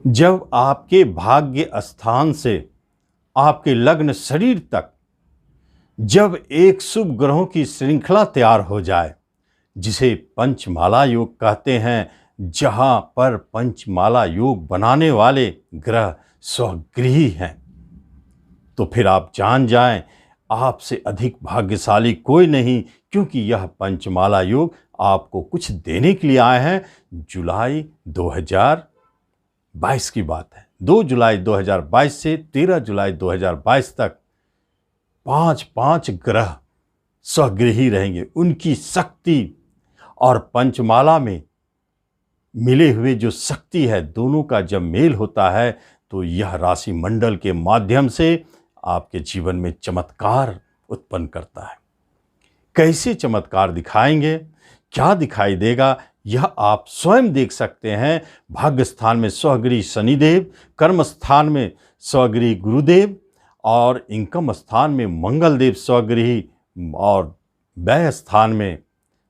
जब आपके भाग्य स्थान से आपके लग्न शरीर तक जब एक शुभ ग्रहों की श्रृंखला तैयार हो जाए, जिसे पंचमाला योग कहते हैं, जहां पर पंचमाला योग बनाने वाले ग्रह स्वगृही हैं, तो फिर आप जान जाएं आपसे अधिक भाग्यशाली कोई नहीं, क्योंकि यह पंचमाला योग आपको कुछ देने के लिए आए हैं। जुलाई 2022 की बात है। 2 जुलाई 2022 से 13 जुलाई 2022 तक 5 ग्रह स्वगृही रहेंगे। उनकी शक्ति और पंचमाला में मिले हुए जो शक्ति है, दोनों का जब मेल होता है तो यह राशि मंडल के माध्यम से आपके जीवन में चमत्कार उत्पन्न करता है। कैसे चमत्कार दिखाएंगे, क्या दिखाई देगा, यह आप स्वयं देख सकते हैं। भाग्य स्थान में स्वगृही शनिदेव, कर्म स्थान में स्वगृही गुरुदेव और इनकम स्थान में मंगल देव स्वगृही, और व्यय स्थान में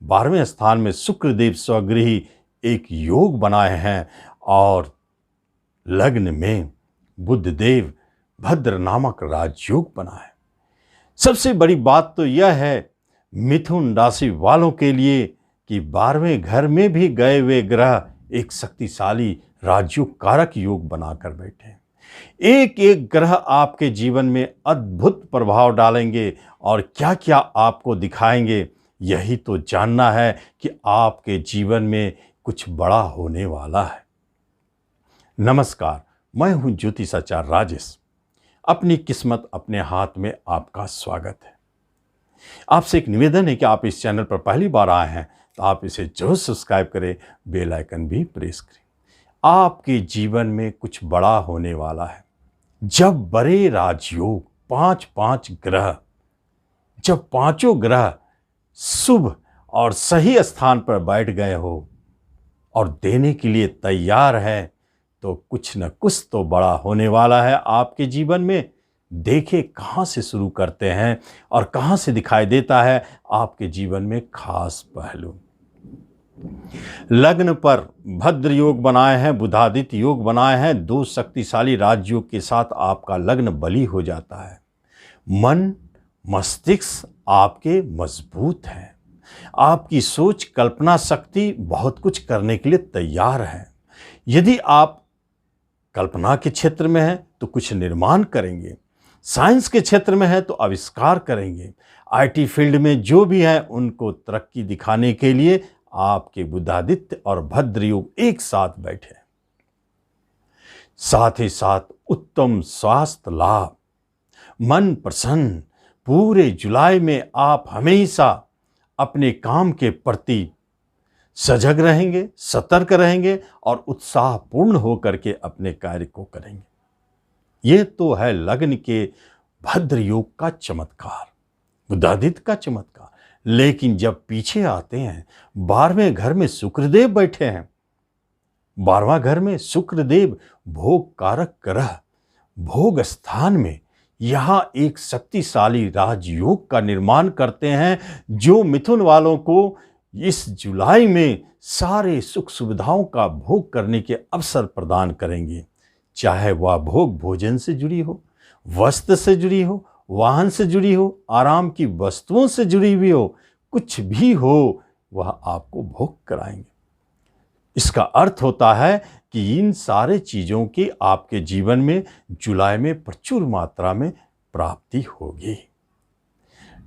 12वें स्थान में शुक्रदेव स्वगृही एक योग बनाए हैं, और लग्न में बुध देव भद्र नामक राजयोग बना है। सबसे बड़ी बात तो यह है मिथुन राशि वालों के लिए कि 12वें घर में भी गए हुए ग्रह एक शक्तिशाली राजयोग कारक योग बनाकर बैठे हैं। एक एक ग्रह आपके जीवन में अद्भुत प्रभाव डालेंगे और क्या क्या आपको दिखाएंगे, यही तो जानना है कि आपके जीवन में कुछ बड़ा होने वाला है। नमस्कार, मैं हूं ज्योतिषाचार्य राजेश। अपनी किस्मत अपने हाथ में आपका स्वागत है। आपसे एक निवेदन है कि आप इस चैनल पर पहली बार आए हैं तो आप इसे जरूर सब्सक्राइब करें, बेल आइकन भी प्रेस करें। आपके जीवन में कुछ बड़ा होने वाला है। जब बड़े राजयोग 5 ग्रह, जब पांचों ग्रह शुभ और सही स्थान पर बैठ गए हो और देने के लिए तैयार है, तो कुछ न कुछ तो बड़ा होने वाला है आपके जीवन में। देखें कहाँ से शुरू करते हैं और कहाँ से दिखाई देता है आपके जीवन में खास पहलू। लग्न पर भद्र योग बनाए हैं, बुधादित्य योग बनाए हैं, 2 शक्तिशाली राजयोग के साथ आपका लग्न बली हो जाता है। मन मस्तिष्क आपके मजबूत हैं, आपकी सोच कल्पना शक्ति बहुत कुछ करने के लिए तैयार है। यदि आप कल्पना के क्षेत्र में हैं तो कुछ निर्माण करेंगे, साइंस के क्षेत्र में है तो आविष्कार करेंगे, आईटी फील्ड में जो भी है उनको तरक्की दिखाने के लिए आपके बुधादित्य और भद्र योग एक साथ बैठे। साथ ही साथ उत्तम स्वास्थ्य लाभ, मन प्रसन्न। पूरे जुलाई में आप हमेशा अपने काम के प्रति सजग रहेंगे, सतर्क रहेंगे और उत्साहपूर्ण होकर के अपने कार्य को करेंगे। ये तो है लग्न के भद्र योग का चमत्कार, बुधादित्य का चमत्कार। लेकिन जब पीछे आते हैं, 12वें घर में शुक्रदेव बैठे हैं। 12वां घर में शुक्रदेव भोग कारक ग्रह, भोग स्थान में यहां एक शक्तिशाली राजयोग का निर्माण करते हैं, जो मिथुन वालों को इस जुलाई में सारे सुख सुविधाओं का भोग करने के अवसर प्रदान करेंगे। चाहे वह भोग भोजन से जुड़ी हो, वस्त्र से जुड़ी हो, वाहन से जुड़ी हो, आराम की वस्तुओं से जुड़ी हुई हो, कुछ भी हो, वह आपको भोग कराएंगे। इसका अर्थ होता है कि इन सारे चीज़ों की आपके जीवन में जुलाई में प्रचुर मात्रा में प्राप्ति होगी।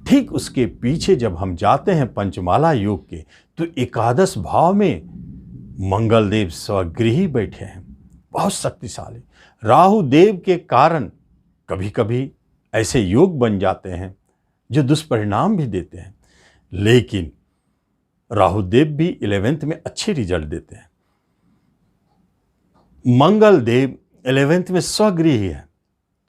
ठीक उसके पीछे जब हम जाते हैं पंचमाला योग के, तो एकादश भाव में मंगल देव स्वगृही बैठे हैं, बहुत शक्तिशाली। राहु देव के कारण कभी कभी ऐसे योग बन जाते हैं जो दुष्परिणाम भी देते हैं, लेकिन राहु देव भी 11th में अच्छे रिजल्ट देते हैं। मंगल देव 11th में स्वगृही है,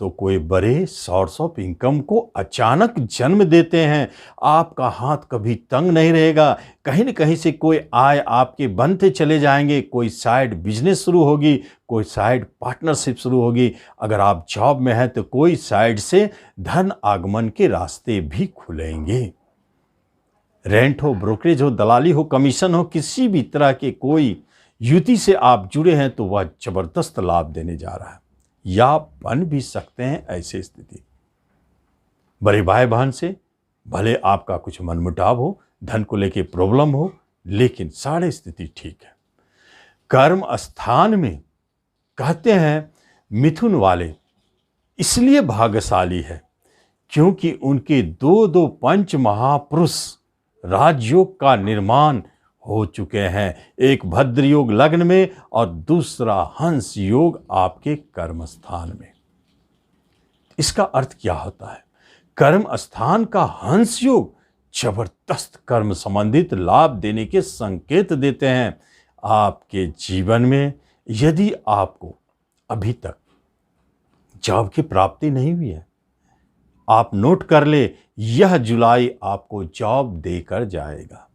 तो कोई बड़े सोर्स ऑफ इनकम को अचानक जन्म देते हैं। आपका हाथ कभी तंग नहीं रहेगा, कहीं न कहीं से कोई आय आपके बनते चले जाएंगे। कोई साइड बिजनेस शुरू होगी, कोई साइड पार्टनरशिप शुरू होगी। अगर आप जॉब में हैं तो कोई साइड से धन आगमन के रास्ते भी खुलेंगे। रेंट हो, ब्रोकरेज हो, दलाली हो, कमीशन हो, किसी भी तरह के कोई युति से आप जुड़े हैं तो वह जबरदस्त लाभ देने जा रहा है या बन भी सकते हैं ऐसी स्थिति। बड़े भाई बहन से भले आपका कुछ मनमुटाव हो, धन को लेके प्रॉब्लम हो, लेकिन सारी स्थिति ठीक है। कर्म स्थान में कहते हैं मिथुन वाले इसलिए भाग्यशाली है क्योंकि उनके दो दो पंच महापुरुष राजयोग का निर्माण हो चुके हैं, एक भद्र योग लग्न में और दूसरा हंस योग आपके कर्म स्थान में। इसका अर्थ क्या होता है? कर्म स्थान का हंस योग जबरदस्त कर्म संबंधित लाभ देने के संकेत देते हैं आपके जीवन में। यदि आपको अभी तक जॉब की प्राप्ति नहीं हुई है, आप नोट कर ले, यह जुलाई आपको जॉब देकर जाएगा।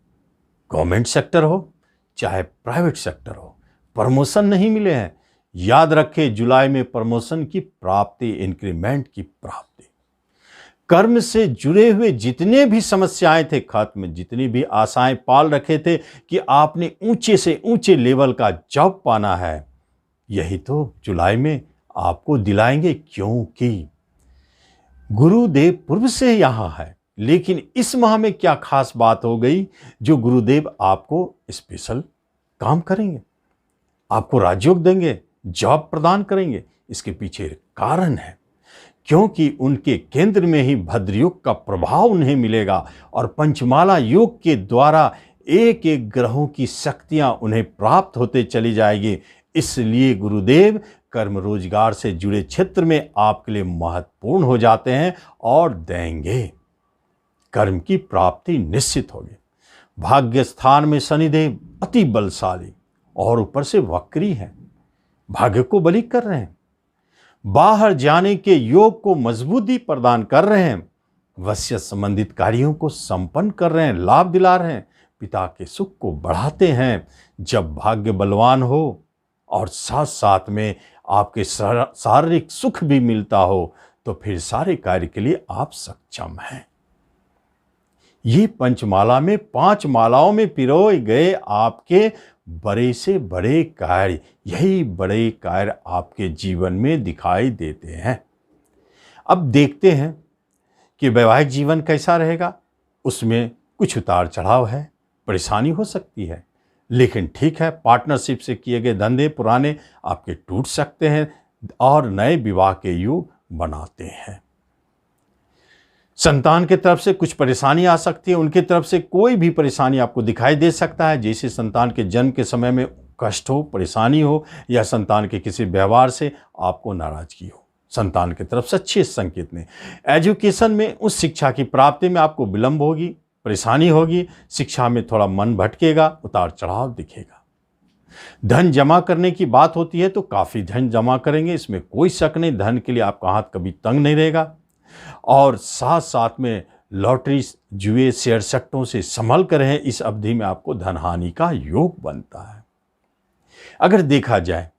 गवर्नमेंट सेक्टर हो चाहे प्राइवेट सेक्टर हो, प्रमोशन नहीं मिले हैं, याद रखें जुलाई में प्रमोशन की प्राप्ति, इंक्रीमेंट की प्राप्ति। कर्म से जुड़े हुए जितने भी समस्याएं थे खत्म, जितनी भी आशाएं पाल रखे थे कि आपने ऊंचे से ऊंचे लेवल का जॉब पाना है, यही तो जुलाई में आपको दिलाएंगे। क्योंकि गुरुदेव पूर्व से यहां है, लेकिन इस माह में क्या खास बात हो गई जो गुरुदेव आपको स्पेशल काम करेंगे, आपको राजयोग देंगे, जॉब प्रदान करेंगे। इसके पीछे कारण है क्योंकि उनके केंद्र में ही भद्रयोग का प्रभाव उन्हें मिलेगा और पंचमाला योग के द्वारा एक एक ग्रहों की शक्तियां उन्हें प्राप्त होते चली जाएगी। इसलिए गुरुदेव कर्म रोजगार से जुड़े क्षेत्र में आपके लिए महत्वपूर्ण हो जाते हैं और देंगे। कर्म की प्राप्ति निश्चित होगी। भाग्य स्थान में शनिदेव अति बलशाली और ऊपर से वक्री है, भाग्य को बली कर रहे हैं, बाहर जाने के योग को मजबूती प्रदान कर रहे हैं, वसीयत संबंधित कार्यों को संपन्न कर रहे हैं, लाभ दिला रहे हैं, पिता के सुख को बढ़ाते हैं। जब भाग्य बलवान हो और साथ साथ में आपके शारीरिक सुख भी मिलता हो तो फिर सारे कार्य के लिए आप सक्षम हैं। ये पंचमाला में 5 मालाओं में पिरोए गए आपके बड़े से बड़े कार्य, यही बड़े कार्य आपके जीवन में दिखाई देते हैं। अब देखते हैं कि वैवाहिक जीवन कैसा रहेगा। उसमें कुछ उतार चढ़ाव है, परेशानी हो सकती है, लेकिन ठीक है। पार्टनरशिप से किए गए धंधे पुराने आपके टूट सकते हैं और नए विवाह के योग बनाते हैं। संतान की तरफ से कुछ परेशानी आ सकती है, उनकी तरफ से कोई भी परेशानी आपको दिखाई दे सकता है, जैसे संतान के जन्म के समय में कष्ट हो, परेशानी हो, या संतान के किसी व्यवहार से आपको नाराजगी हो। संतान की तरफ से अच्छे संकेत नहीं। एजुकेशन में उस शिक्षा की प्राप्ति में आपको विलंब होगी, परेशानी होगी, शिक्षा में थोड़ा मन भटकेगा, उतार चढ़ाव दिखेगा। धन जमा करने की बात होती है तो काफ़ी धन जमा करेंगे, इसमें कोई शक नहीं। धन के लिए आपका हाथ कभी तंग नहीं रहेगा और साथ साथ में लॉटरी, जुए, शेयर सट्टों से संभल कर रहें। इस अवधि में आपको धन हानि का योग बनता है। अगर देखा जाए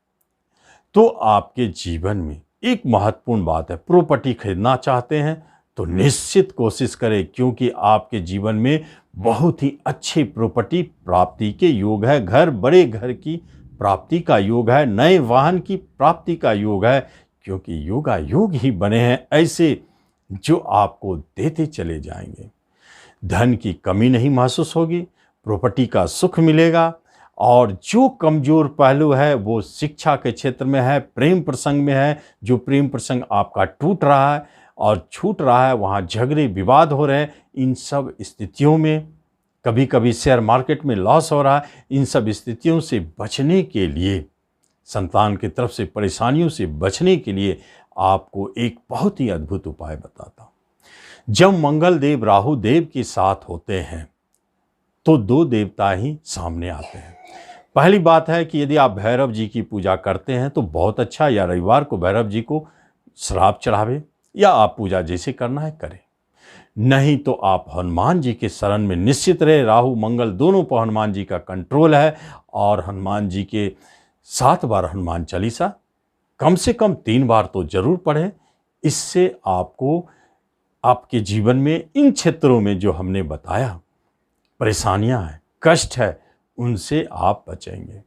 तो आपके जीवन में एक महत्वपूर्ण बात है, प्रॉपर्टी खरीदना चाहते हैं तो निश्चित कोशिश करें, क्योंकि आपके जीवन में बहुत ही अच्छी प्रॉपर्टी प्राप्ति के योग है। बड़े घर की प्राप्ति का योग है, नए वाहन की प्राप्ति का योग है, क्योंकि योगा योग ही बने हैं ऐसे जो आपको देते चले जाएंगे। धन की कमी नहीं महसूस होगी, प्रॉपर्टी का सुख मिलेगा। और जो कमजोर पहलू है वो शिक्षा के क्षेत्र में है, प्रेम प्रसंग में है। जो प्रेम प्रसंग आपका टूट रहा है और छूट रहा है, वहाँ झगड़े विवाद हो रहे हैं, इन सब स्थितियों में कभी कभी शेयर मार्केट में लॉस हो रहा है, इन सब स्थितियों से बचने के लिए, संतान की तरफ से परेशानियों से बचने के लिए आपको एक बहुत ही अद्भुत उपाय बताता हूँ। जब मंगल देव राहु देव के साथ होते हैं तो 2 देवता ही सामने आते हैं। पहली बात है कि यदि आप भैरव जी की पूजा करते हैं तो बहुत अच्छा, या रविवार को भैरव जी को श्राप चढ़ावे, या आप पूजा जैसे करना है करें। नहीं तो आप हनुमान जी के शरण में निश्चित रहे। राहु मंगल दोनों पर हनुमान जी का कंट्रोल है और हनुमान जी के 7 बार हनुमान चालीसा कम से कम 3 बार तो जरूर पढ़ें। इससे आपको आपके जीवन में इन क्षेत्रों में जो हमने बताया परेशानियां हैं, कष्ट है, उनसे आप बचेंगे।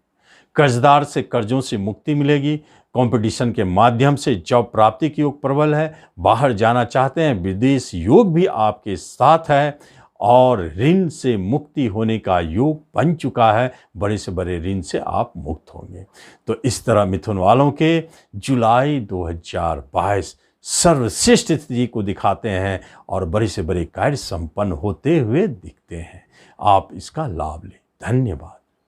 कर्जदार से कर्जों से मुक्ति मिलेगी। कंपटीशन के माध्यम से जॉब प्राप्ति की योग प्रबल है। बाहर जाना चाहते हैं, विदेश योग भी आपके साथ है और ऋण से मुक्ति होने का योग बन चुका है। बड़े से बड़े ऋण से आप मुक्त होंगे। तो इस तरह मिथुन वालों के जुलाई 2022 सर्वश्रेष्ठ स्थिति को दिखाते हैं और बड़े से बड़े कार्य संपन्न होते हुए दिखते हैं। आप इसका लाभ लें। धन्यवाद।